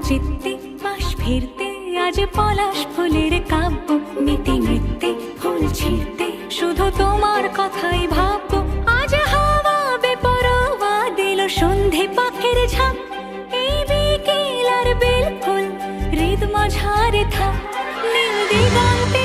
চিত্তে পাশ ফিরতে আজ পলাশ ফুলের কাব্য, নীতি নৃত্যে ফুল ছিঁড়তে শুধু তোমার কথাই ভাববো। আজ হাওয়া বেপরোয়া দিল সন্ধে পাখির ঝাঁক, এই বিকেল আর বেল ফুল হৃদ মাঝারে থাক, নীল দিগন্তে